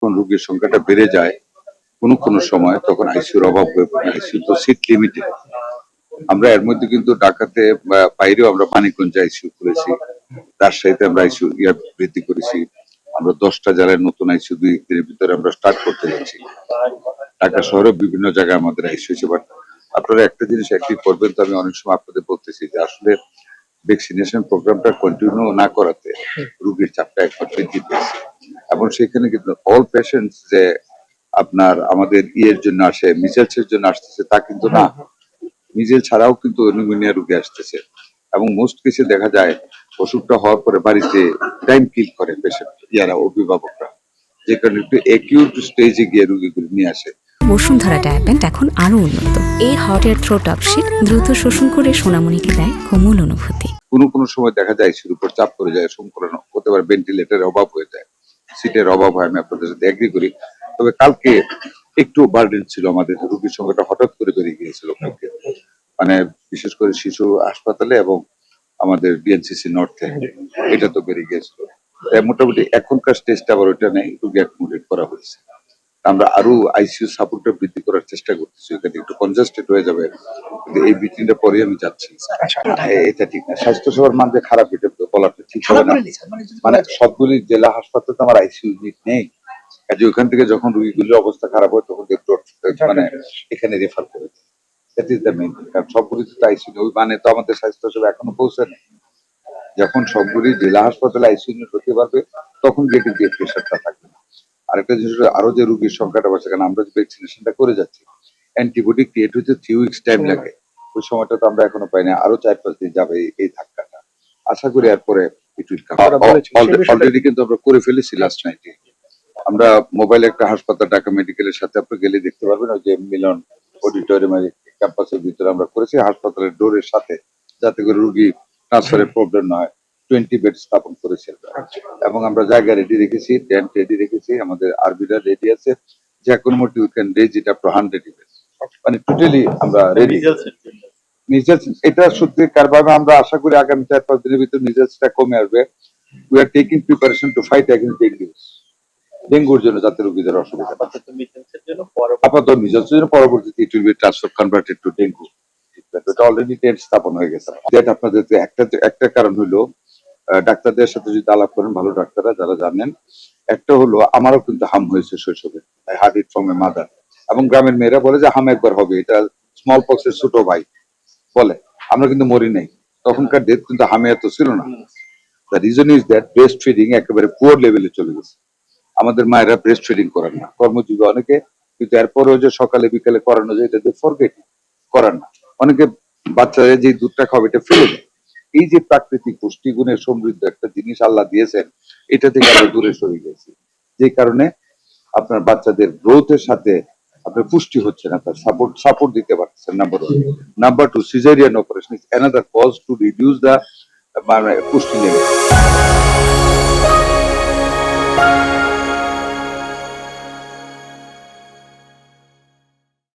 যখন রোগীর সংখ্যাটা বেড়ে যায় কোনো সময় তখন আইসিইউর অভাব হয়ে পড়ে। আইসিইউ তো সিট লিমিটেড। আমরা এর মধ্যে কিন্তু ঢাকাতে বাইরেও আমরা মানিকগঞ্জে আইসিইউ করেছি, রাজশাহীতে আমরা আইসিইউ বৃদ্ধি করেছি। আমরা 10টা জেলায় নতুন আইসিইউ 2 দিনের ভিতরে আমরা স্টার্ট করতে যাচ্ছি। ঢাকা শহরে বিভিন্ন জায়গায় আমাদের আইসিইউ হয়েছে। বাট আপনারা একটা জিনিস একই করবেন, তো আমি অনেক সময় আপনাদের বলতেছি যে আসলে ভ্যাকসিনেশন প্রোগ্রামটা কন্টিনিউ না করাতে রোগীর চাপটা একবার বৃদ্ধি পেয়েছে। এবং সেখানে কিন্তু অল পেশেন্টস যে আপনার আমাদের ইয়ের জন্য আসে, মিজেলসের জন্য আসতেছে তা কিন্তু না। মিজেল ছাড়াও কিন্তু নিউমোনিয়া রোগী আসতেছে। এবং মোস্ট কেসে দেখা যায় অসুখটা হওয়ার পরে বাড়িতে টাইম কিল করে পেশেন্ট যারা অভিভাবকরা, যে কারণে একটু অ্যাকিউট স্টেজে গিয়ে রোগীগুলো নিয়ে আসে। বসুন্ধরা ডায়াপেন্ট এখন আরো উন্নত। এই হট এয়ার থ্রো টপশিট দ্রুত শোষণ করে সোনামণিকে দেয় কোমল অনুভূতি। কোনো সময় দেখা যায় আইসিইউর উপর চাপ পড়ে যায়, সম্পূর্ণ হতে পারে ভেন্টিলেটরের অভাব হয়ে যায়, সিটের অভাব হয়। আমি আপনাদের সাথে এগ্রি করি। তবে কালকে একটু বার্ডেন ছিল, আমাদের রোগীর সংখ্যাটা হঠাৎ করে বেড়ে গিয়েছিল কালকে, মানে বিশেষ করে শিশু হাসপাতালে এবং আমাদের বিএনসিসি নর্থে এটা তো বেড়ে গিয়েছিল। মোটামুটি এখনকার স্টেজটা আবার ওইটা নেই, রোগী অ্যাকোমোডেট করা হয়েছে। আমরা আরো আইসিইউ সাপোর্টটা বৃদ্ধি করার চেষ্টা করতেছি, এখানে একটু কনজাস্টেড হয়ে যাবে, কিন্তু এই মিটিংটা পরে আমি যাচ্ছি। এটা ঠিক না, স্বাস্থ্য সেবার মান যে খারাপ এটা বলাটা ঠিক হবে না। মানে সবগুলি জেলা হাসপাতালে তো আমার আইসিইউ ইউনিট নেই, কাজে ওখান থেকে যখন রোগীগুলির অবস্থা খারাপ হয় তখন মানে এখানে রেফার করে দেয়। দ্যাট ইজ দ্য মেইন, কারণ সবগুলিতে তো আইসিইউ ওই মানে তো আমাদের স্বাস্থ্য সেবা এখনো পৌঁছায়নি। যখন সবগুলি জেলা হাসপাতালে আইসিইউ ইউনিট হতে পারবে তখন গিয়ে কিন্তু এই প্রেশারটা থাকবে না। আরেকটা জিনিস আরো যে রোগীর সংখ্যাটা বাড়ছে, কারণ আমরা যে ভ্যাকসিনেশনটা করে যাচ্ছি, অ্যান্টিবডি ক্রিয়েট হতে 3 উইকস টাইম লাগে। ওই সময়টা তো আমরা এখনো পাই না, আরো 4-5 দিন যাবে এই ধাক্কাটা। আশা করি এরপরে অলরেডি কিন্তু আমরা করে ফেলেছি লাস্ট নাইটে। আমরা মোবাইলে একটা হাসপাতাল ঢাকা মেডিকেলের সাথে আপনি গেলে দেখতে পারবেন, ওই যে মিলন অডিটোরিয়াম ক্যাম্পাসের ভিতরে আমরা করেছি হাসপাতালের ডোরের সাথে, যাতে করে রোগী ট্রান্সফারের প্রবলেম না হয়। 20 বেড স্থাপন করেছি এবং আমরা জায়গা রেডি রেখেছি, টেন্ট রেডি রেখেছি, আমাদের আরবিরা রেডি আছে, যে কোনো মোটি we can raise it up to 100 bed. মানে টোটালি আমরা রেডি। মিজেলস এটা সত্যি কারভাবে আমরা আশা করি আগামী 4-5 দিনের ভিতরে মিজেলসটা কমে আসবে। We are taking preparation to fight against ডেঙ্গুর জন্য, যাতে রোগীদের অসুবিধা আপাতত মিজেলসের জন্য, পরবর্তীতে it will be transfer converted to dengue. এটা অলরেডি টেন্ট স্থাপন হয়ে গেছে। যেটা আপনাদের একটা কারণ হলো, ডাক্তারদের সাথে যদি আলাপ করেন, ভালো ডাক্তাররা যারা জানেন, একটা হলো আমারও কিন্তু হাম হয়েছে শৈশবে, I had it from a mother. এবং গ্রামের মেয়েরা বলে যে হাম একবার হবে, এটা স্মল পক্সের ছোট ভাই বলে, আমরা কিন্তু মরি নাই। তখনকার ডেথ কিন্তু হামে এত ছিল না। The reason is that breast feeding একেবারে পুয়ার লেভেলে চলে গেছে। আমাদের মায়েরা ব্রেস্ট ফিডিং করেন না, কর্মজীবী অনেকে, কিন্তু এরপরেও যে সকালে বিকালে করানো যায় এটা ফরগেট করান না। অনেকে বাচ্চারা যে দুধটা খাবে এটা ফেলে দেয়। এই যে প্রাকৃতিক পুষ্টিগুণের সমৃদ্ধ একটা জিনিস আল্লাহ দিয়েছেন, এটা থেকে আমরা দূরে সরে গেছি, যে কারণে আপনার বাচ্চাদের গ্রোথের সাথে আপনার পুষ্টি হচ্ছে না, তার সাপোর্ট দিতে পারছেন। Number 1। Number 2, caesarean operation is another cause to reduce the পুষ্টি লেভেল।